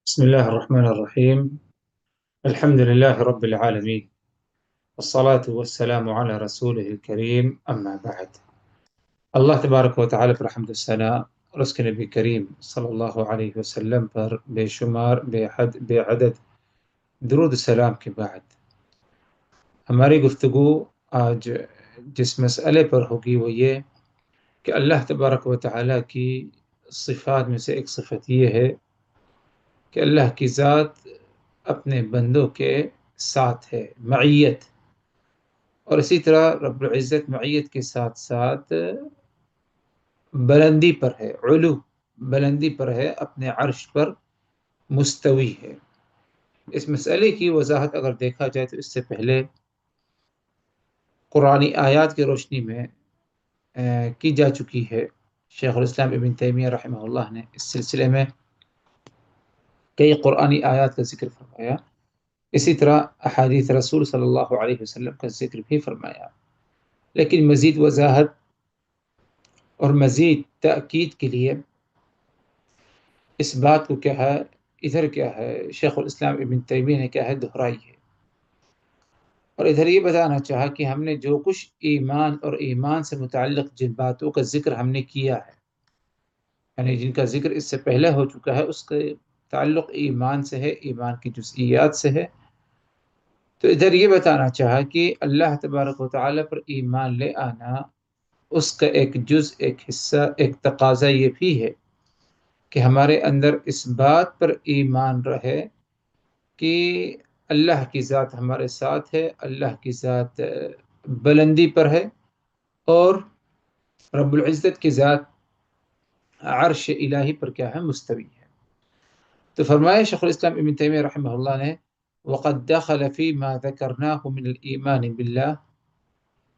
بسم الله الرحمن الرحيم. الحمد لله رب العالمين، والصلاة والسلام على رسوله الكريم، أما بعد. اللہ تبارک و تعالی پر حمد و ثنا اور اس کے نبی کریم صلی اللہ علیہ وسلم پر بے شمار بے حد بے عدد درود السلام کے بعد ہماری گفتگو آج جس مسئلے پر ہوگی وہ یہ کہ اللہ تبارک و تعالی کی صفات میں سے ایک صفت یہ ہے کہ اللہ کی ذات اپنے بندوں کے ساتھ ہے، معیت، اور اسی طرح رب العزت معیت کے ساتھ ساتھ بلندی پر ہے، علو، بلندی پر ہے، اپنے عرش پر مستوی ہے۔ اس مسئلے کی وضاحت اگر دیکھا جائے تو اس سے پہلے قرآنی آیات کی روشنی میں کی جا چکی ہے۔ شیخ الاسلام ابن تیمیہ رحمہ اللہ نے اس سلسلے میں کئی قرآنی آیات کا ذکر فرمایا، اسی طرح احادیث رسول صلی اللہ علیہ وسلم کا ذکر بھی فرمایا، لیکن مزید وضاحت اور مزید تأکید کے لیے اس بات کو کیا ہے، ادھر کیا ہے، شیخ الاسلام ابن تیمیہ نے کیا ہے، دہرائی ہے، اور ادھر یہ بتانا چاہا کہ ہم نے جو کچھ ایمان اور ایمان سے متعلق جن باتوں کا ذکر ہم نے کیا ہے، یعنی جن کا ذکر اس سے پہلے ہو چکا ہے، اس کا تعلق ایمان سے ہے، ایمان کی جزئیات سے ہے، تو ادھر یہ بتانا چاہا کہ اللہ تبارک و تعالی پر ایمان لے آنا، اس کا ایک جز، ایک حصہ، ایک تقاضا یہ بھی ہے کہ ہمارے اندر اس بات پر ایمان رہے کہ اللہ کی ذات ہمارے ساتھ ہے، اللہ کی ذات بلندی پر ہے، اور رب العزت کی ذات عرش الہی پر کیا ہے، مستوی ہے۔ تو فرمایا شیخ الاسلام ابن تیمیہ رحمہ اللہ نے وَقَدْ دَخَلَ فِي مَا ذَكَرْنَاهُ مِنَ الْإِيمَانِ بِاللَّهِ،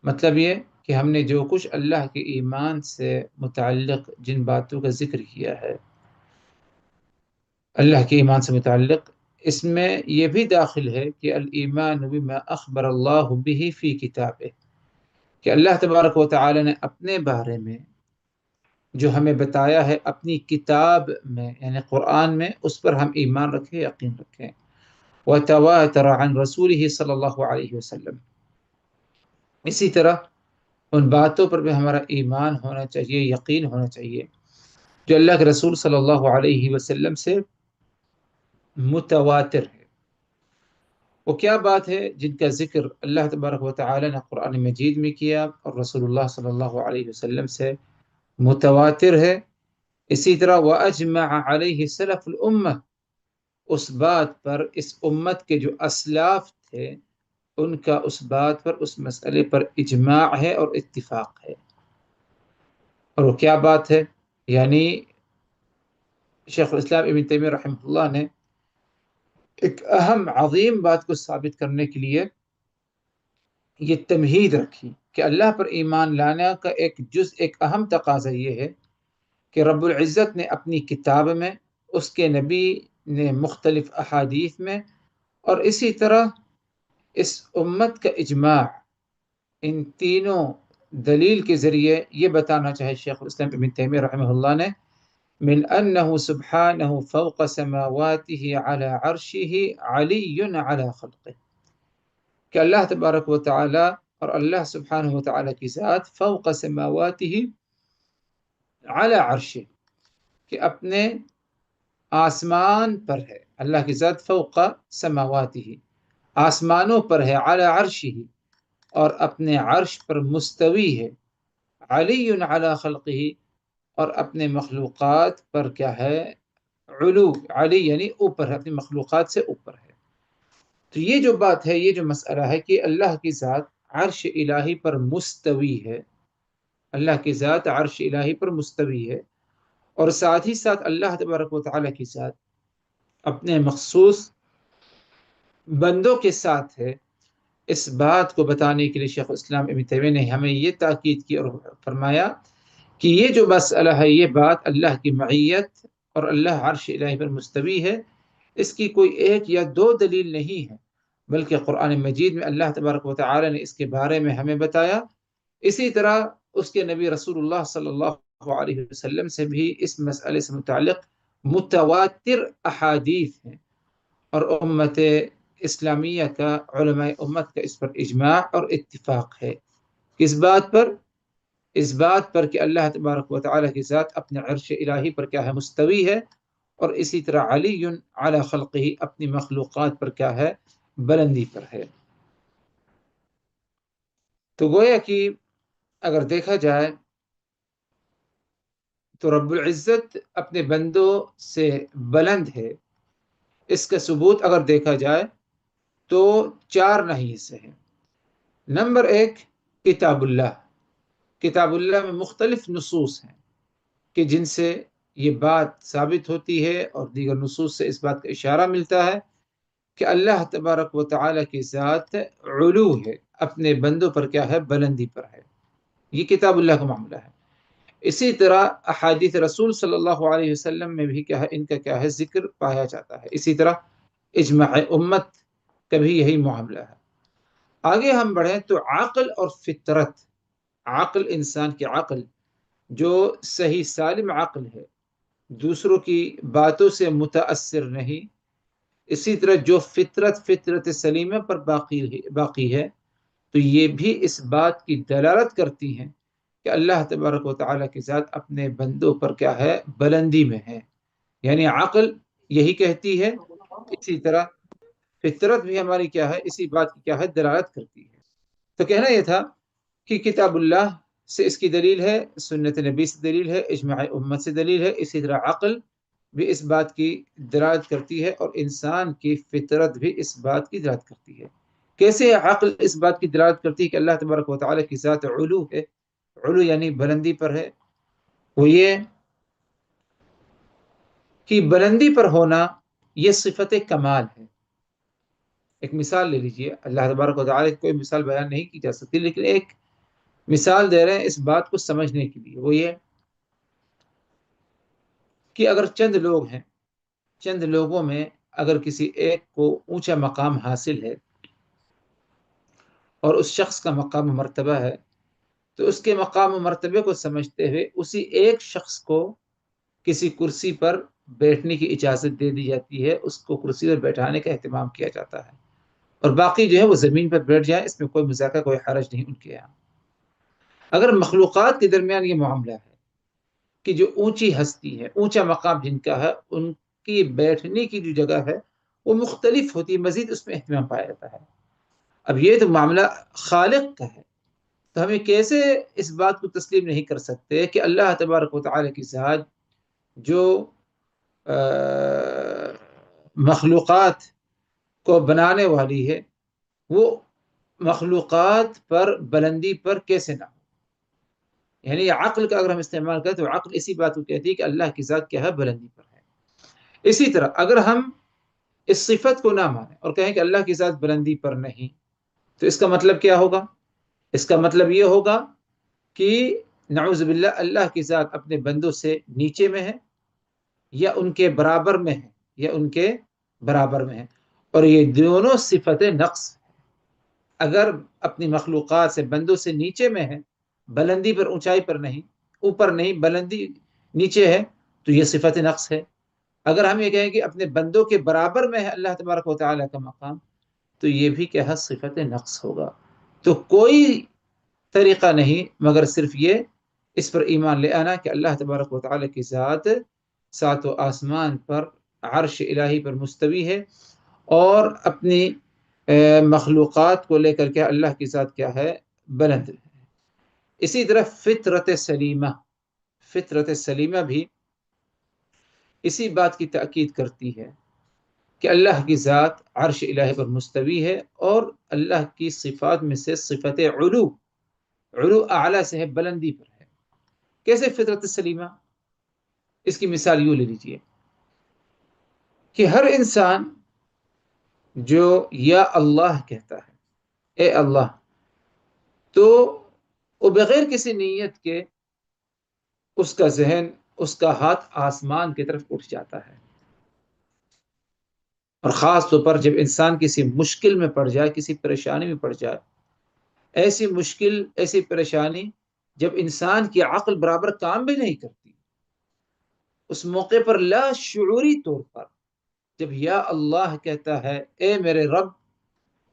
مطلب یہ کہ ہم نے جو کچھ اللہ کے ایمان سے متعلق جن باتوں کا ذکر کیا ہے، اللہ کے ایمان سے متعلق، اس میں یہ بھی داخل ہے کہ الایمان بما اخبر اللہ به فی کتابہ، کہ اللہ تبارک و تعالی نے اپنے بارے میں جو ہمیں بتایا ہے اپنی کتاب میں، یعنی قرآن میں، اس پر ہم ایمان رکھیں، یقین رکھیں۔ وتواتر عن رسولہ صلی اللہ علیہ وسلم، اسی طرح ان باتوں پر بھی ہمارا ایمان ہونا چاہیے، یقین ہونا چاہیے جو اللہ کے رسول صلی اللہ علیہ وسلم سے متواتر ہے۔ وہ کیا بات ہے جن کا ذکر اللہ تبارک و تعالی نے قرآن مجید میں کیا اور رسول اللہ صلی اللہ علیہ وسلم سے متواتر ہے؟ اسی طرح وَأَجْمَعَ عَلَيْهِ سَلَفُ الْأُمَّةِ، اس بات پر اس امت کے جو اسلاف تھے ان کا اس بات پر، اس مسئلے پر اجماع ہے اور اتفاق ہے۔ اور وہ کیا بات ہے؟ یعنی شیخ الاسلام ابن تیمیہ رحمہ اللہ نے ایک اہم عظیم بات کو ثابت کرنے کے لیے یہ تمہید رکھی کہ اللہ پر ایمان لانا کا ایک جز، ایک اہم تقاضا یہ ہے کہ رب العزت نے اپنی کتاب میں، اس کے نبی نے مختلف احادیث میں، اور اسی طرح اس امت کا اجماع، ان تینوں دلیل کے ذریعے یہ بتانا چاہے شیخ الاسلام ابن تیمیہ رحمہ اللہ نے من انہ سبحانہ فوق سماواتہ علی عرشہ علی علی خلقہ، کہ اللہ تبارک و تعالی اور اللہ سبحانہ و تعالی کی ذات فوق سماواتہ علی عرشہ، کہ اپنے آسمان پر ہے، اللہ کی ذات فوق سماواتہ، آسمانوں پر ہے، علی عرشہ، اور اپنے عرش پر مستوی ہے، علی علی خلقہ، اور اپنے مخلوقات پر کیا ہے، علو، علی یعنی اوپر ہے، اپنی مخلوقات سے اوپر ہے۔ تو یہ جو بات ہے، یہ جو مسئلہ ہے کہ اللہ کی ذات عرش الہی پر مستوی ہے، اللہ کی ذات عرش الہی پر مستوی ہے، اور ساتھ ہی ساتھ اللہ تبارک و تعالیٰ کی ذات اپنے مخصوص بندوں کے ساتھ ہے، اس بات کو بتانے کے لیے شیخ الاسلام ابن تیمیہ نے ہمیں یہ تاکید کی اور فرمایا کہ یہ جو مسئلہ ہے، یہ بات اللہ کی معیت اور اللہ عرش الہی پر مستوی ہے، اس کی کوئی ایک یا دو دلیل نہیں ہے، بلکہ قرآن مجید میں اللہ تبارک و تعالی نے اس کے بارے میں ہمیں بتایا، اسی طرح اس کے نبی رسول اللہ صلی اللہ علیہ وسلم سے بھی اس مسئلے سے متعلق متواتر احادیث ہیں، اور امت اسلامیہ کا، علماء امت کا اس پر اجماع اور اتفاق ہے۔ کس بات پر؟ اس بات پر کہ اللہ تبارک و تعالیٰ کی ذات اپنے عرش الہی پر کیا ہے؟ مستوی ہے، اور اسی طرح علی علی خلقہ اپنی مخلوقات پر کیا ہے؟ بلندی پر ہے۔ تو گویا کہ اگر دیکھا جائے تو رب العزت اپنے بندوں سے بلند ہے، اس کا ثبوت اگر دیکھا جائے تو چار نہیں سے ہیں۔ نمبر ایک، کتاب اللہ۔ کتاب اللہ میں مختلف نصوص ہیں کہ جن سے یہ بات ثابت ہوتی ہے، اور دیگر نصوص سے اس بات کا اشارہ ملتا ہے کہ اللہ تبارک و تعالیٰ کی ذات علو ہے، اپنے بندوں پر کیا ہے؟ بلندی پر ہے۔ یہ کتاب اللہ کا معاملہ ہے۔ اسی طرح احادیث رسول صلی اللہ علیہ وسلم میں بھی کیا ہے؟ ان کا کیا ہے؟ ذکر پایا جاتا ہے۔ اسی طرح اجماع امت کا بھی یہی معاملہ ہے۔ آگے ہم بڑھیں تو عقل اور فطرت۔ عقل، انسان کی عقل جو صحیح سالم عقل ہے، دوسروں کی باتوں سے متاثر نہیں، اسی طرح جو فطرت سلیمہ پر باقی ہے، تو یہ بھی اس بات کی دلالت کرتی ہیں کہ اللہ تبارک و تعالیٰ کی ذات اپنے بندوں پر کیا ہے؟ بلندی میں ہے۔ یعنی عقل یہی کہتی ہے، اسی طرح فطرت بھی ہماری کیا ہے؟ اسی بات کی کیا ہے؟ دلالت کرتی ہے۔ تو کہنا یہ تھا کہ کتاب اللہ سے اس کی دلیل ہے، سنت نبی سے دلیل ہے، اجماع امت سے دلیل ہے، اسی طرح عقل بھی اس بات کی دلالت کرتی ہے، اور انسان کی فطرت بھی اس بات کی دلالت کرتی ہے۔ کیسے عقل اس بات کی دلالت کرتی ہے کہ اللہ تبارک و تعالیٰ کی ذات علو ہے؟ علو یعنی بلندی پر ہے۔ وہ یہ کہ بلندی پر ہونا یہ صفت کمال ہے۔ ایک مثال لے لیجئے، اللہ تبارک و تعالیٰ کی کوئی مثال بیان نہیں کی جا سکتی، لیکن ایک مثال دے رہے ہیں اس بات کو سمجھنے کے لیے۔ وہ یہ کہ اگر چند لوگ ہیں، چند لوگوں میں اگر کسی ایک کو اونچا مقام حاصل ہے، اور اس شخص کا مقام و مرتبہ ہے، تو اس کے مقام و مرتبے کو سمجھتے ہوئے اسی ایک شخص کو کسی کرسی پر بیٹھنے کی اجازت دے دی جاتی ہے، اس کو کرسی پر بیٹھانے کا اہتمام کیا جاتا ہے، اور باقی جو ہے وہ زمین پر بیٹھ جائیں، اس میں کوئی مذاکرہ، کوئی حرج نہیں ان کے یہاں۔ اگر مخلوقات کے درمیان یہ معاملہ ہے کہ جو اونچی ہستی ہے، اونچا مقام جن کا ہے، ان کی بیٹھنے کی جو جگہ ہے وہ مختلف ہوتی ہے، مزید اس میں اہتمام پایا جاتا ہے۔ اب یہ تو معاملہ خالق کا ہے، تو ہمیں کیسے اس بات کو تسلیم نہیں کر سکتے کہ اللہ تبارک و تعالیٰ کی ذات جو مخلوقات کو بنانے والی ہے، وہ مخلوقات پر بلندی پر کیسے نہ ہو؟ یعنی عقل کا اگر ہم استعمال کریں تو عقل اسی بات کو کہتی ہے کہ اللہ کی ذات کیا ہے؟ بلندی پر ہے۔ اسی طرح اگر ہم اس صفت کو نہ مانیں اور کہیں کہ اللہ کی ذات بلندی پر نہیں، تو اس کا مطلب کیا ہوگا؟ اس کا مطلب یہ ہوگا کہ نعوذ باللہ اللہ کی ذات اپنے بندوں سے نیچے میں ہے، یا ان کے برابر میں ہے، یا ان کے برابر میں ہے، اور یہ دونوں صفت نقص۔ اگر اپنی مخلوقات سے بندوں سے نیچے میں ہے، بلندی پر، اونچائی پر نہیں، اوپر نہیں، بلندی نیچے ہے، تو یہ صفت نقص ہے۔ اگر ہم یہ کہیں کہ اپنے بندوں کے برابر میں ہے اللہ تبارک و تعالیٰ کا مقام، تو یہ بھی کیا ہے؟ صفت نقص ہوگا۔ تو کوئی طریقہ نہیں مگر صرف یہ اس پر ایمان لے آنا کہ اللہ تبارک و تعالیٰ کی ذات سات و آسمان پر عرش الہی پر مستوی ہے، اور اپنی مخلوقات کو لے کر کے اللہ کی ذات کیا ہے؟ بلند ہے۔ اسی طرح فطرت سلیمہ، فطرت سلیمہ بھی اسی بات کی تأکید کرتی ہے کہ اللہ کی ذات عرش الہی پر مستوی ہے، اور اللہ کی صفات میں سے صفت علو، علو اعلیٰ سے ہے، بلندی پر ہے۔ کیسے فطرت سلیمہ؟ اس کی مثال یوں لے لیجئے کہ ہر انسان جو یا اللہ کہتا ہے، اے اللہ، تو وہ بغیر کسی نیت کے اس کا ذہن، اس کا ہاتھ آسمان کی طرف اٹھ جاتا ہے۔ اور خاص طور پر جب انسان کسی مشکل میں پڑ جائے، کسی پریشانی میں پڑ جائے، ایسی مشکل، ایسی پریشانی جب انسان کی عقل برابر کام بھی نہیں کرتی، اس موقع پر لا شعوری طور پر جب یا اللہ کہتا ہے اے میرے رب،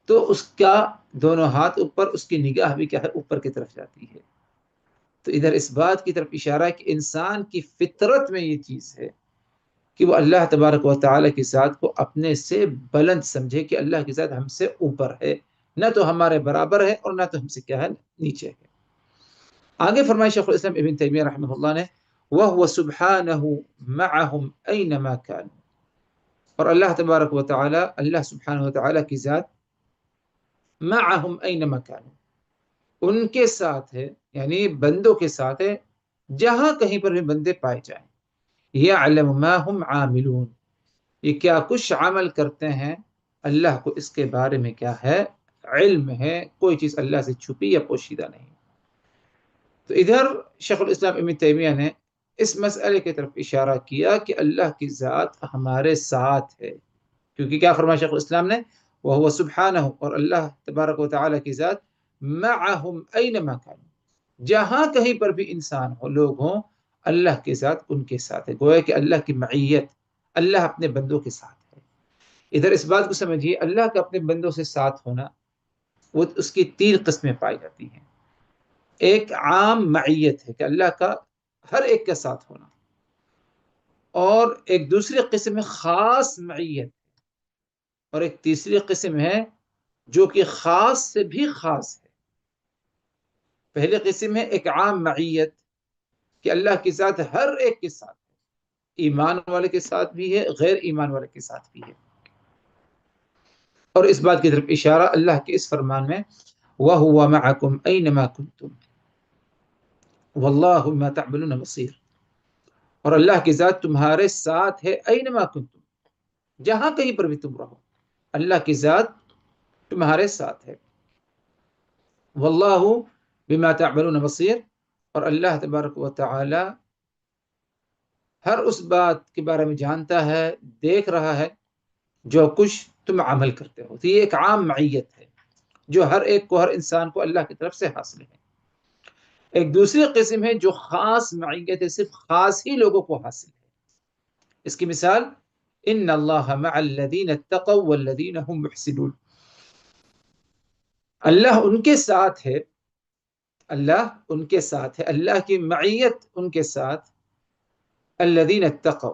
تو اس کا دونوں ہاتھ اوپر، اس کی نگاہ بھی کیا ہے، اوپر کی طرف جاتی ہے۔ تو ادھر اس بات کی طرف اشارہ ہے کہ انسان کی فطرت میں یہ چیز ہے کہ وہ اللہ تبارک و تعالیٰ کی ذات کو اپنے سے بلند سمجھے، کہ اللہ کی ذات ہم سے اوپر ہے، نہ تو ہمارے برابر ہے اور نہ تو ہم سے کیا ہے، نیچے ہے۔ آگے فرمائے شیخ الاسلام ابن تیمیہ رحمہ اللہ نے، وَهُوَ سُبْحَانَهُ مَعَهُمْ أَيْنَمَا كَانُوا، اور اللہ تبارک و تعالیٰ، اللہ سبحانہ و تعالیٰ کی ذات معہم اینما کانوا، ان کے ساتھ ہے، یعنی بندوں کے ساتھ ہے جہاں کہیں پر بھی بندے پائے جائیں۔ یعلم ما ہم عاملون، یہ کیا کچھ عمل کرتے ہیں، اللہ کو اس کے بارے میں کیا ہے، علم ہے، کوئی چیز اللہ سے چھپی یا پوشیدہ نہیں۔ تو ادھر شیخ الاسلام ابن تیمیہ نے اس مسئلے کی طرف اشارہ کیا کہ اللہ کی ذات ہمارے ساتھ ہے، کیونکہ کیا فرمایا شیخ الاسلام نے، وَهُوَ سُبْحَانَهُ، اور اللہ تبارک و تعالیٰ کی ذات مَعَهُمْ أَيْنَمَا كَانُوا، جہاں کہیں پر بھی انسان ہو، لوگ ہوں، اللہ کی ذات ان کے ساتھ ہے۔ گویا کہ اللہ کی معیت، اللہ اپنے بندوں کے ساتھ ہے۔ ادھر اس بات کو سمجھیے، اللہ کا اپنے بندوں سے ساتھ ہونا، وہ اس کی تین قسمیں پائی جاتی ہیں۔ ایک عام معیت ہے کہ اللہ کا ہر ایک کے ساتھ ہونا، اور ایک دوسری قسم ہے خاص معیت، اور ایک تیسری قسم ہے جو کہ خاص سے بھی خاص ہے۔ پہلی قسم ہے ایک عام معیت، کہ اللہ کی ذات ہر ایک کے ساتھ ہے، ایمان والے کے ساتھ بھی ہے، غیر ایمان والے کے ساتھ بھی ہے۔ اور اس بات کی طرف اشارہ اللہ کے اس فرمان میں، وَهُوَ مَعَكُمْ أَيْنَمَا كُنْتُمْ وَاللَّهُ بِمَا تَعْمَلُونَ بَصِيرٌ، اور اللہ کی ذات تمہارے ساتھ ہے، أَيْنَمَا كُنْتُمْ، جہاں کہیں پر بھی تم رہو، اللہ کی ذات تمہارے ساتھ ہے۔ وَاللَّهُ بِمَا تَعْمَلُونَ بَصِيرٌ، اور اللہ تبارک و تعالی ہر اس بات کے بارے میں جانتا ہے، دیکھ رہا ہے جو کچھ تم عمل کرتے ہو۔ تو یہ ایک عام معیت ہے جو ہر ایک کو، ہر انسان کو اللہ کی طرف سے حاصل ہے۔ ایک دوسری قسم ہے جو خاص معیت ہے، صرف خاص ہی لوگوں کو حاصل ہے۔ اس کی مثال، ان اللہ مع الذین اتقوا والذین هم محسنون، اللہ ان کے ساتھ ہے، اللہ ان کے ساتھ ہے، اللہ کی معیت ان کے ساتھ، الذین اتقوا،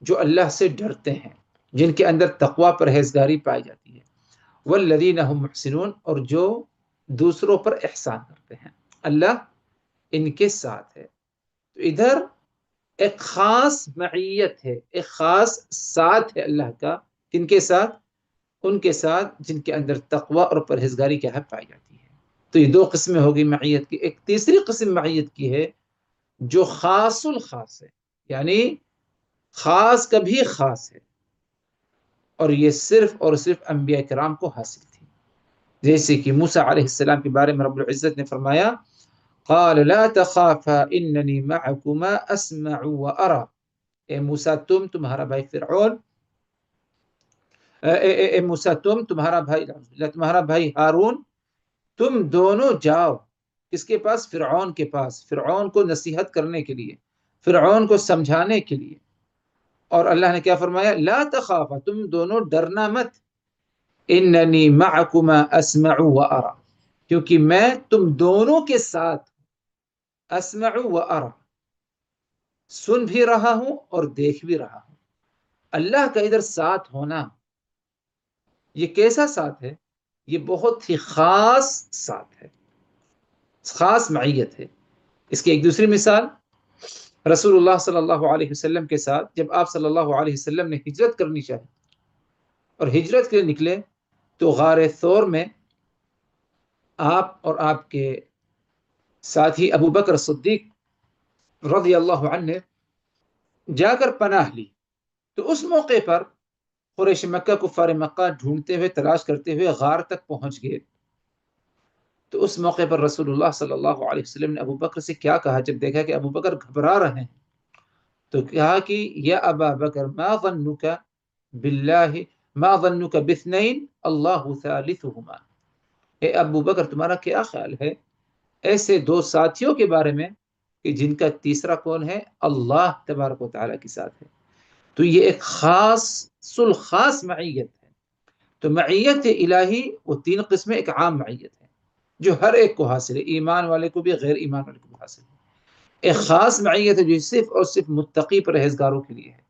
جو اللہ سے ڈرتے ہیں، جن کے اندر تقوی پرہیزگاری پائی جاتی ہے، والذین هم محسنون، اور جو دوسروں پر احسان کرتے ہیں، اللہ ان کے ساتھ ہے۔ تو ادھر ایک خاص معیت ہے، ایک خاص ساتھ ہے اللہ کا، کن کے ساتھ، ان کے ساتھ جن کے اندر تقوی اور پرہیزگاری کیا ہے، پائی جاتی ہے۔ تو یہ دو قسمیں ہوگی معیت کی۔ ایک تیسری قسم معیت کی ہے جو خاص الخاص ہے، یعنی خاص کا بھی خاص ہے، اور یہ صرف اور صرف انبیاء کرام کو حاصل تھی۔ جیسے کہ موسیٰ علیہ السلام کے بارے میں رب العزت نے فرمایا، قال لا تخافا اننی معکما اسمع وارى، اے موسیٰ تمہارا بھائی فرعون، اے موسیٰ تمہارا بھائی ہارون، تم دونوں جاؤ کس کے پاس، فرعون کے پاس، فرعون کو نصیحت کرنے کے لیے، فرعون کو سمجھانے کے لیے۔ اور اللہ نے کیا فرمایا، لا تخافا، تم دونوں ڈرنا مت، اننی معکما اسمع وارى، کیونکہ میں تم دونوں کے ساتھ، اسمع وارى، سن بھی رہا ہوں اور دیکھ بھی رہا ہوں۔ اللہ کا ادھر ساتھ ہونا، یہ کیسا ساتھ ہے، یہ بہت ہی خاص ساتھ ہے، خاص معیت ہے۔ اس کی ایک دوسری مثال، رسول اللہ صلی اللہ علیہ وسلم کے ساتھ جب آپ صلی اللہ علیہ وسلم نے ہجرت کرنی چاہی اور ہجرت کے لیے نکلے، تو غار ثور میں آپ اور آپ کے ساتھی ابو بکر صدیق رضی اللہ عنہ نے جا کر پناہ لی۔ تو اس موقع پر قریش مکہ، کفار مکہ ڈھونڈتے ہوئے، تلاش کرتے ہوئے غار تک پہنچ گئے۔ تو اس موقع پر رسول اللہ صلی اللہ علیہ وسلم نے ابو بکر سے کیا کہا، جب دیکھا کہ ابو بکر گھبرا رہے ہیں، تو کہا کہ یا ابا بکر ما ظنک باللہ، ما ظنک باثنین اللہ ثالثہما، اے ابو بکر تمہارا کیا خیال ہے ایسے دو ساتھیوں کے بارے میں کہ جن کا تیسرا کون ہے؟ اللہ تبارک و تعالیٰ کے ساتھ ہے. تو یہ ایک خاص معیت ہے. تو معیت الہی وہ تین قسمیں، ایک عام معیت ہے جو ہر ایک کو حاصل ہے، ایمان والے کو بھی، غیر ایمان والے کو بھی حاصل ہے. ایک خاص معیت ہے جو صرف اور صرف متقی پرہیزگاروں کے لیے ہے.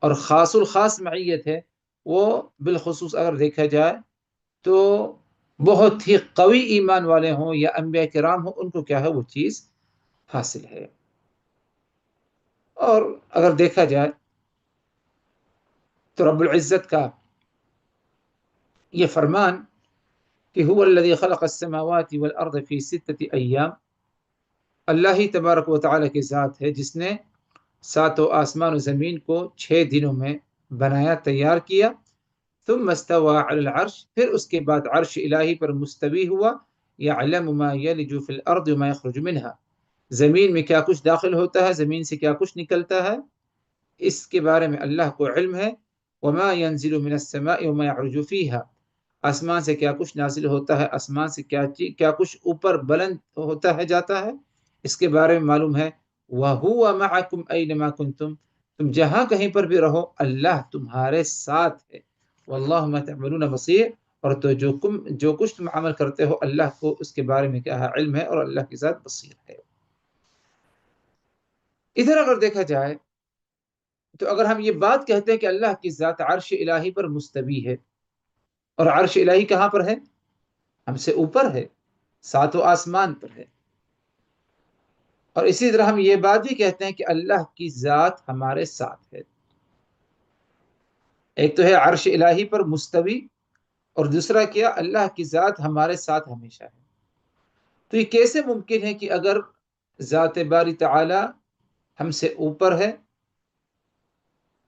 اور خاص الخاص معیت ہے وہ بالخصوص اگر دیکھا جائے تو بہت ہی قوی ایمان والے ہوں یا انبیاء کرام ہوں، ان کو کیا ہے وہ چیز حاصل ہے. اور اگر دیکھا جائے تو رب العزت کا یہ فرمان کہ هو الذی خلق السماوات والارض فی 6 ایام، اللہ ہی تبارک و تعالیٰ کی ذات ہے جس نے ساتوں آسمان و زمین کو 6 دنوں میں بنایا، تیار کیا. ثم استوى على العرش، پھر اس کے بعد عرش الہی پر مستوی ہوا. يعلم ما يلج في الارض وما يخرج منها، زمین میں کیا کچھ داخل ہوتا ہے، زمین سے کیا کچھ نکلتا ہے، اس کے بارے میں اللہ کو علم ہے. وما ينزل من السماء وما يعرج فيها، آسمان سے کیا کچھ نازل ہوتا ہے، آسمان سے کیا کچھ اوپر بلند ہوتا ہے جاتا ہے، اس کے بارے میں معلوم ہے. وَهُوَ مَعَكُمْ أَيْنَمَا كُنْتُمْ، تم جہاں کہیں پر بھی رہو اللہ تمہارے ساتھ ہے. وَاللَّهُ مَا تَعْمَلُونَ بَصِيرٌ، اور تو جو کچھ تم عمل کرتے ہو اللہ کو اس کے بارے میں کیا ہے علم ہے، اور اللہ کی ذات بصیر ہے. ادھر اگر دیکھا جائے تو اگر ہم یہ بات کہتے ہیں کہ اللہ کی ذات عرش الہی پر مستوی ہے، اور عرش الہی کہاں پر ہے؟ ہم سے اوپر ہے، ساتوں آسمان پر ہے. اور اسی طرح ہم یہ بات بھی کہتے ہیں کہ اللہ کی ذات ہمارے ساتھ ہے. ایک تو ہے عرش الہی پر مستوی، اور دوسرا کیا؟ اللہ کی ذات ہمارے ساتھ ہمیشہ ہے. تو یہ کیسے ممکن ہے کہ اگر ذات باری تعالی ہم سے اوپر ہے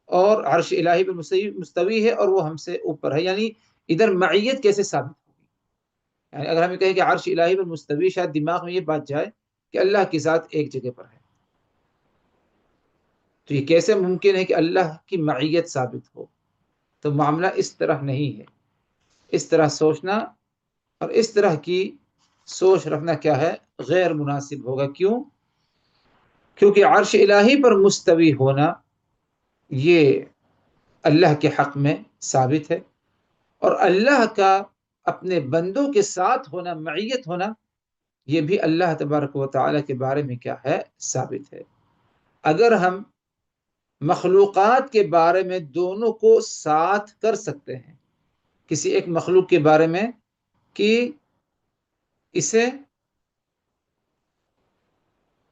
اور عرش الہی پر مستوی ہے اور وہ ہم سے اوپر ہے، یعنی ادھر معیت کیسے ثابت ہوگی؟ یعنی اگر ہمیں کہیں کہ عرش الہی پر مستوی، شاید دماغ میں یہ بات جائے کہ اللہ کی ذات ایک جگہ پر ہے. تو یہ کیسے ممکن ہے کہ اللہ کی معیت ثابت ہو؟ تو معاملہ اس طرح نہیں ہے. اس طرح سوچنا اور اس طرح کی سوچ رکھنا کیا ہے؟ غیر مناسب ہوگا. کیوں؟ کیونکہ عرش الہی پر مستوی ہونا یہ اللہ کے حق میں ثابت ہے، اور اللہ کا اپنے بندوں کے ساتھ ہونا، معیت ہونا، یہ بھی اللہ تبارک و تعالیٰ کے بارے میں کیا ہے؟ ثابت ہے. اگر ہم مخلوقات کے بارے میں دونوں کو ساتھ کر سکتے ہیں، کسی ایک مخلوق کے بارے میں کہ اسے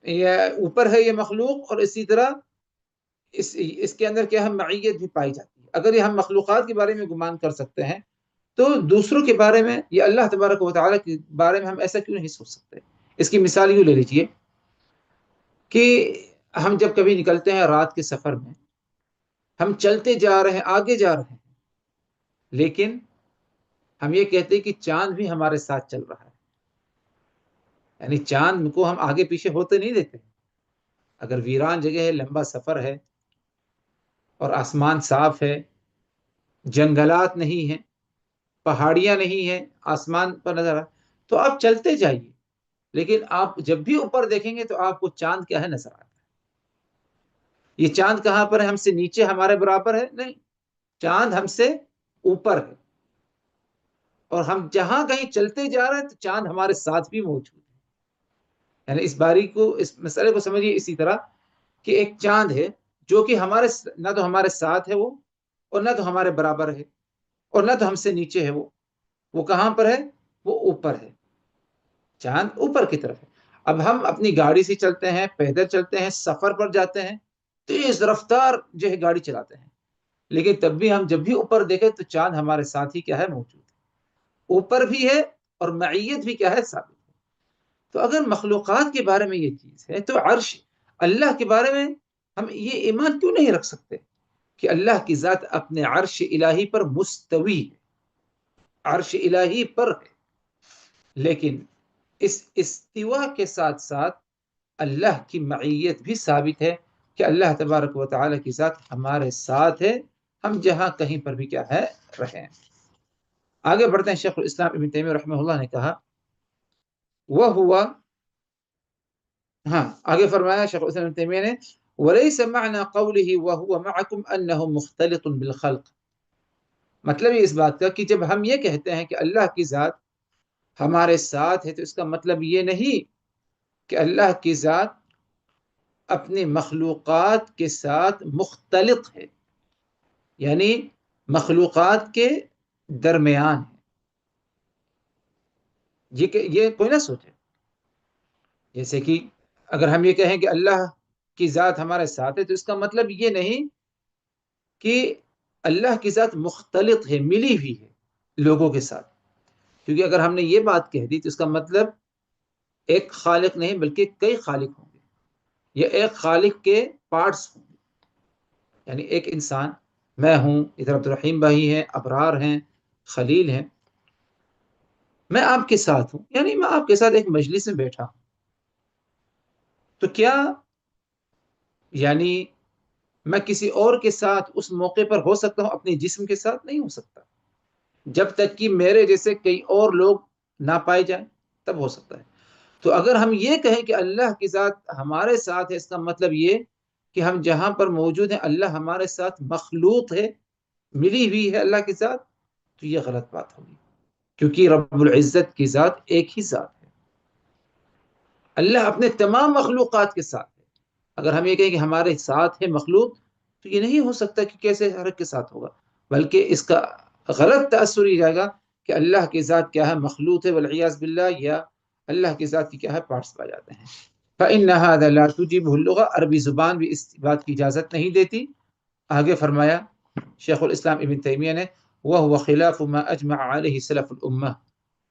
یہ اوپر ہے یہ مخلوق، اور اسی طرح اس کے اندر کیا ہے؟ معیت بھی پائی جاتی ہے. اگر یہ ہم مخلوقات کے بارے میں گمان کر سکتے ہیں تو دوسروں کے بارے میں یا اللہ تبارک و تعالیٰ کے بارے میں ہم ایسا کیوں نہیں سوچ سکتے؟ اس کی مثال یوں لے لیجئے کہ ہم جب کبھی نکلتے ہیں رات کے سفر میں، ہم چلتے جا رہے ہیں، آگے جا رہے ہیں، لیکن ہم یہ کہتے ہیں کہ چاند بھی ہمارے ساتھ چل رہا ہے. یعنی چاند کو ہم آگے پیچھے ہوتے نہیں دیتے. اگر ویران جگہ ہے، لمبا سفر ہے، اور آسمان صاف ہے، جنگلات نہیں ہیں، پہاڑیاں نہیں ہیں، آسمان پر نظر آ، تو آپ چلتے جائیے، لیکن آپ جب بھی اوپر دیکھیں گے تو آپ کو چاند کیا ہے؟ نظر آتا ہے. یہ چاند کہاں پر ہے؟ ہم سے نیچے ہمارے برابر ہے؟ نہیں، چاند ہم سے اوپر ہے، اور ہم جہاں کہیں چلتے جا رہے ہیں تو چاند ہمارے ساتھ بھی موجود ہے. یعنی اس باری کو، اس مسئلے کو سمجھیے اسی طرح کہ ایک چاند ہے جو کہ نہ تو ہمارے ساتھ ہے وہ، اور نہ تو ہمارے برابر ہے، اور نہ تو ہم سے نیچے ہے. وہ کہاں پر ہے؟ وہ اوپر ہے. چاند اوپر کی طرف ہے. اب ہم اپنی گاڑی سے چلتے ہیں، پیدل چلتے ہیں، سفر پر جاتے ہیں، تیز رفتار جو ہے گاڑی چلاتے ہیں، لیکن تب بھی ہم جب بھی اوپر دیکھیں تو چاند ہمارے ساتھ ہی کیا ہے؟ موجود ہے. اوپر بھی ہے اور معیت بھی کیا ہے؟ ثابت ہے. تو اگر مخلوقات کے بارے میں یہ چیز ہے تو عرش اللہ کے بارے میں ہم یہ ایمان کیوں نہیں رکھ سکتے کہ اللہ کی ذات اپنے عرش الہی پر مستوی ہے، عرش الہی پر ہے. لیکن اس استوا کے ساتھ ساتھ اللہ کی معیت بھی ثابت ہے کہ اللہ تبارک و تعالیٰ کی ذات ہمارے ساتھ ہے، ہم جہاں کہیں پر بھی کیا ہے؟ رہیں. آگے بڑھتے ہیں. شیخ الاسلام ابن تیمیہ رحمہ اللہ نے کہا وہ ہوا ہاں آگے فرمایا شیخ الاسلام ابن تیمیہ نے وَلَيْسَ مَعْنَى قَوْلِهِ وَهُوَ مَعَكُمْ أَنَّهُ مُخْتَلِطٌ بِالْخَلْقِ، مطلب اس بات کا کہ جب ہم یہ کہتے ہیں کہ اللہ کی ذات ہمارے ساتھ ہے، تو اس کا مطلب یہ نہیں کہ اللہ کی ذات اپنے مخلوقات کے ساتھ مختلط ہے، یعنی مخلوقات کے درمیان ہے۔ یہ کوئی نہ سوچے، جیسے کہ اگر ہم یہ کہیں کہ اللہ کی ذات ہمارے ساتھ ہے، تو اس کا مطلب یہ نہیں کہ اللہ کی ذات مختلط ہے، ملی ہوئی ہے لوگوں کے ساتھ، کیونکہ اگر ہم نے یہ بات کہہ دی تو اس کا مطلب ایک خالق نہیں بلکہ کئی خالق ہوں گے، یا ایک خالق کے پارٹس ہوں گے، یعنی ایک انسان میں ہوں، ادھر عبد الرحیم بھائی ہیں، ابرار ہیں، خلیل ہیں، میں آپ کے ساتھ ہوں، یعنی میں آپ کے ساتھ ایک مجلس میں بیٹھا ہوں، تو کیا یعنی میں کسی اور کے ساتھ اس موقع پر ہو سکتا ہوں، اپنے جسم کے ساتھ نہیں ہو سکتا، جب تک کہ میرے جیسے کئی اور لوگ نہ پائے جائیں تب ہو سکتا ہے۔ تو اگر ہم یہ کہیں کہ اللہ کی ذات ہمارے ساتھ ہے، اس کا مطلب یہ کہ ہم جہاں پر موجود ہیں اللہ ہمارے ساتھ مخلوط ہے، ملی ہوئی ہے اللہ کی ذات، تو یہ غلط بات ہوگی، کیونکہ رب العزت کی ذات ایک ہی ذات ہے، اللہ اپنے تمام مخلوقات کے ساتھ ہے۔ اگر ہم یہ کہیں کہ ہمارے ساتھ ہے مخلوق، تو یہ نہیں ہو سکتا کہ کیسے ہر ایک کے ساتھ ہوگا، بلکہ اس کا غلط تأثر یہ جائے گا کہ اللہ کی ذات کیا ہے، مخلوط ہے والعیاذ باللہ، یا اللہ کی ذات کی کیا ہے، پارٹس پائے جاتے ہیں۔ فإن هذا لا تجيبه اللغة، عربی زبان بھی اس بات کی اجازت نہیں دیتی۔ آگے فرمایا شیخ الاسلام ابن تیمیہ نے وهو خلاف ما اجمع عليه سلف الامہ،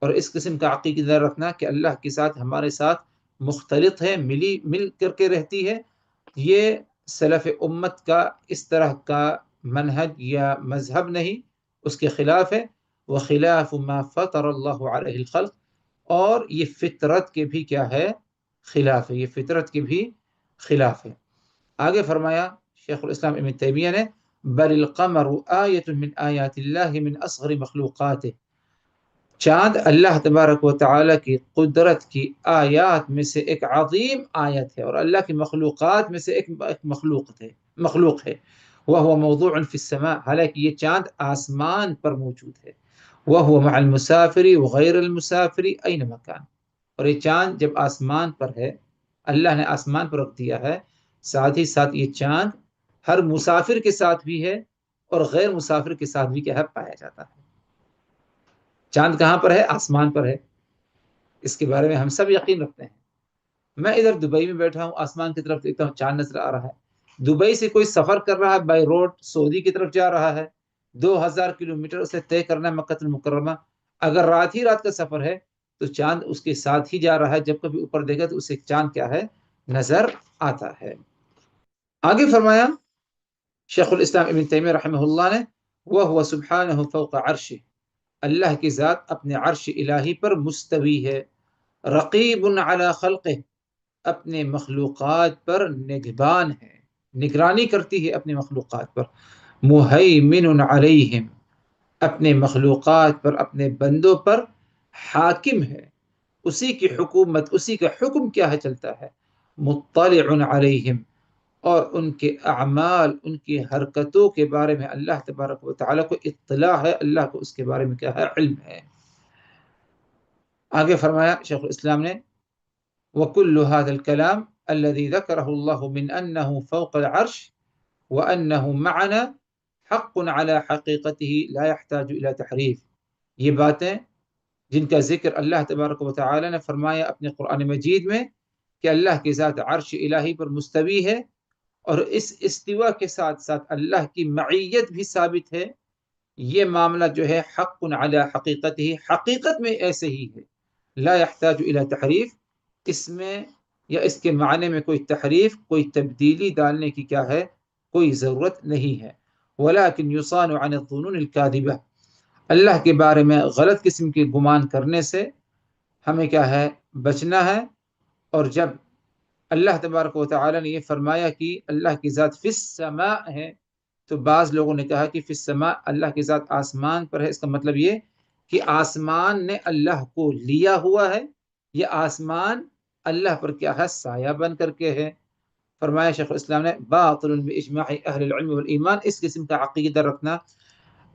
اور اس قسم کا عقیدہ رکھنا کہ اللہ کی ذات ہمارے ساتھ مختلط ہے، مل کر کے رہتی ہے، یہ سلف امت کا اس طرح کا منہج یا مذہب نہیں، اس کے خلاف ہے۔ وخلاف ما فطر اللہ علیہ الخلق، اور یہ فطرت کے بھی کیا ہے، خلاف ہے، یہ فطرت کے بھی خلاف ہے۔ آگے فرمایا شیخ الاسلام ابن تیمیہ نے بل القمر آیت من آیات اللہ من اصغر مخلوقاته، چاند اللہ تبارک و تعالی کی قدرت کی آیات میں سے ایک عظیم آیت ہے، اور اللہ کی مخلوقات میں سے ایک مخلوق ہے۔ وهو موضوع فی السماء، حالانکہ یہ چاند آسمان پر موجود ہے۔ وهو مع المسافر وغیر المسافر اینما کان، اور یہ چاند جب آسمان پر ہے، اللہ نے آسمان پر رکھ دیا ہے، ساتھ ہی ساتھ یہ چاند ہر مسافر کے ساتھ بھی ہے اور غیر مسافر کے ساتھ بھی کیا ہے، پایا جاتا ہے۔ چاند کہاں پر ہے؟ آسمان پر ہے، اس کے بارے میں ہم سب یقین رکھتے ہیں۔ میں ادھر دبئی میں بیٹھا ہوں، آسمان کی طرف دیکھتا ہوں، چاند نظر آ رہا ہے۔ دبئی سے کوئی سفر کر رہا ہے بائی روڈ، سعودی کی طرف جا رہا ہے، 2000 کلومیٹر اسے طے کرنا ہے مکہ المکرمہ، اگر رات ہی رات کا سفر ہے تو چاند اس کے ساتھ ہی جا رہا ہے، جب کبھی اوپر دیکھا تو اسے چاند کیا ہے، نظر آتا ہے۔ آگے فرمایا شیخ الاسلام ابن تیمیہ رحمہ اللہ نے وَهُوَ سُبْحَانَهُ فَوْقَ عَرْشِهِ، اللہ کی ذات اپنے عرش الہی پر مستوی ہے، رقیب علی خلقہ، اپنے مخلوقات پر نگہبان ہے، نگرانی کرتی ہے اپنے مخلوقات پر، مہیمن علیہم، اپنے مخلوقات پر، اپنے بندوں پر حاکم ہے، اسی کی حکومت، اسی کا حکم کیا ہے، چلتا ہے، مطلع علیہم، اور ان کے اعمال، ان کی حرکتوں کے بارے میں اللہ تبارک و تعالیٰ کو اطلاع ہے، اللہ کو اس کے بارے میں کیا ہے، علم ہے۔ آگے فرمایا شیخ الاسلام نے وَكُلُّ هَذَا الْكَلَامِ الَّذِي ذَكَرَهُ اللَّهُ مِنْ أَنَّهُ فَوْقَ الْعَرْشِ وَأَنَّهُ مَعَنَا حَقٌّ عَلَى حَقِيقَتِهِ لَا يَحْتَاجُ إِلَى تَحْرِيفٍ، یہ باتیں جن کا ذکر اللہ تبارک و تعالی نے فرمایا اپنے قرآن مجید میں کہ اللہ کی ذات عرش الہی پر مستوی ہے، اور اس استوا کے ساتھ ساتھ اللہ کی معیت بھی ثابت ہے، یہ معاملہ جو ہے حق علی حقیقتہ، حقیقت میں ایسے ہی ہے، لا يحتاج الى تحریف، اس میں یا اس کے معنی میں کوئی تحریف، کوئی تبدیلی ڈالنے کی کیا ہے، کوئی ضرورت نہیں ہے۔ ولكن يصان عن الظنون الكاذبہ، اللہ کے بارے میں غلط قسم کے گمان کرنے سے ہمیں کیا ہے، بچنا ہے۔ اور جب اللہ تبارک و تعالی نے یہ فرمایا کہ اللہ کی ذات فی السماء ہے، تو بعض لوگوں نے کہا کہ فی السماء اللہ کی ذات آسمان پر ہے، اس کا مطلب یہ کہ آسمان نے اللہ کو لیا ہوا ہے، یا آسمان اللہ پر کیا ہے؟ سایہ بن کر کے ہے۔ فرمایا شیخ الاسلام نے باطل باجماع اہل العلم والایمان، اس قسم کا عقیدہ رکھنا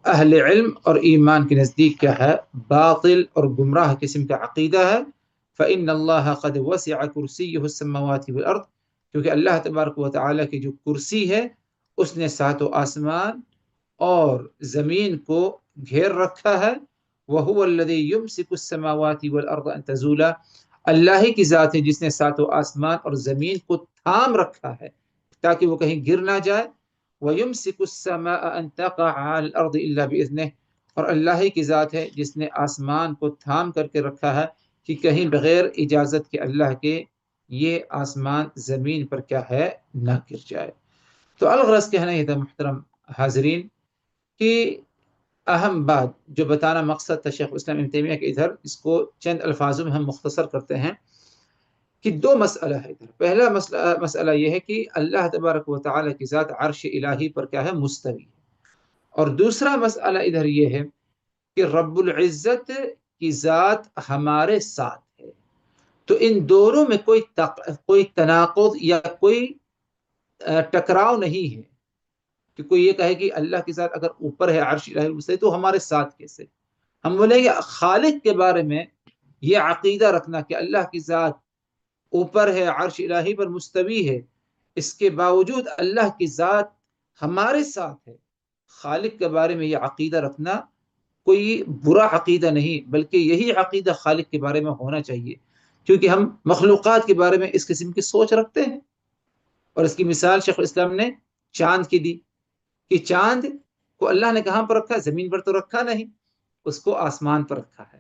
اہل علم اور ایمان کے نزدیک کیا ہے؟ باطل اور گمراہ قسم کا عقیدہ ہے۔ فإن اللہ قد وسع کرسیہ السماوات والارض، کیونکہ اللہ تبارک و تعالیٰ کی جو کرسی ہے اس نے ساتوں آسمان اور زمین کو گھیر رکھا ہے۔ وَهُوَ الَّذِي يُمْسِكُ السَّمَاوَاتِ وَالْأَرْضَ أَن تَزُولَا، اللہ ہی کی ذات ہے جس نے ساتوں آسمان اور زمین کو تھام رکھا ہے تاکہ وہ کہیں گر نہ جائے۔ وَيُمْسِكُ السَّمَاءَ أَن تَقَعَ عَلَى الْأَرْضِ إِلَّا بِإِذْنِهِ، اور اللہ ہی کی ذات ہے جس نے آسمان کو تھام کر کے رکھا ہے کہ کہیں بغیر اجازت کے اللہ کے یہ آسمان زمین پر کیا ہے؟ نہ گر جائے۔ تو الغرض کہنا یہ تھا محترم حاضرین کہ اہم بات جو بتانا مقصد تھا شیخ الاسلام ابن تیمیہ کے ادھر، اس کو چند الفاظوں میں ہم مختصر کرتے ہیں کہ دو مسئلہ ہے ادھر۔ پہلا مسئلہ یہ ہے کہ اللہ تبارک و تعالیٰ کی ذات عرش الہی پر کیا ہے؟ مستوی ہے۔ اور دوسرا مسئلہ ادھر یہ ہے کہ رب العزت کی ذات ہمارے ساتھ ہے۔ تو ان دونوں میں کوئی تناقض یا کوئی ٹکراؤ نہیں ہے کہ کوئی یہ کہے کہ اللہ کی ذات اگر اوپر ہے عرش الہی مستوی تو ہمارے ساتھ کیسے؟ ہم بولیں گے خالق کے بارے میں یہ عقیدہ رکھنا کہ اللہ کی ذات اوپر ہے، عرش الہی پر مستوی ہے، اس کے باوجود اللہ کی ذات ہمارے ساتھ ہے، خالق کے بارے میں یہ عقیدہ رکھنا کوئی برا عقیدہ نہیں، بلکہ یہی عقیدہ خالق کے بارے میں ہونا چاہیے، کیونکہ ہم مخلوقات کے بارے میں اس قسم کی سوچ رکھتے ہیں۔ اور اس کی مثال شیخ الاسلام نے چاند کی دی کہ چاند کو اللہ نے کہاں پر رکھا؟ زمین پر تو رکھا نہیں، اس کو آسمان پر رکھا ہے۔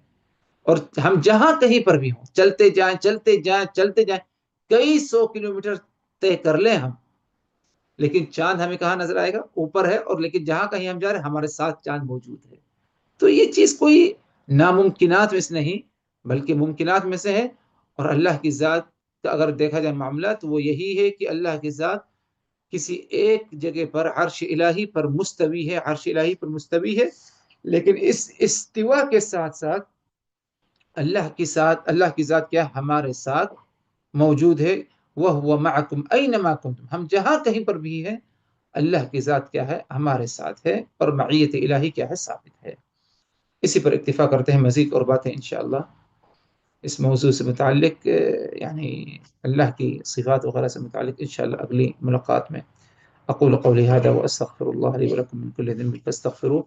اور ہم جہاں کہیں پر بھی ہوں، چلتے جائیں چلتے جائیں چلتے جائیں، کئی 100 کلومیٹر طے کر لیں ہم، لیکن چاند ہمیں کہاں نظر آئے گا؟ اوپر ہے، اور لیکن جہاں کہیں ہم جا رہے ہیں ہمارے ساتھ چاند موجود ہے۔ تو یہ چیز کوئی ناممکنات میں سے نہیں بلکہ ممکنات میں سے ہے۔ اور اللہ کی ذات کا اگر دیکھا جائے معاملہ تو وہ یہی ہے کہ اللہ کی ذات کسی ایک جگہ پر عرش الہی پر مستوی ہے، عرش الہی پر مستوی ہے، لیکن اس استوا کے ساتھ ساتھ اللہ کی ذات کیا ہمارے ساتھ موجود ہے۔ وَهُوَ مَعَكُمْ أَيْنَمَا كُنْتُمْ، ہم جہاں کہیں پر بھی ہیں اللہ کی ذات کیا ہے؟ ہمارے ساتھ ہے، اور معیت الہی کیا ہے؟ ثابت ہے۔ اسی پر اکتفا کرتے ہیں، مزید اور باتیں انشاءاللہ اس موضوع سے متعلق یعنی اللہ کی صفات وغیرہ سے متعلق انشاءاللہ اگلی ملاقات میں۔ اقول قولی هذا واستغفر الله لي ولكم من كل ذنب فاستغفروه۔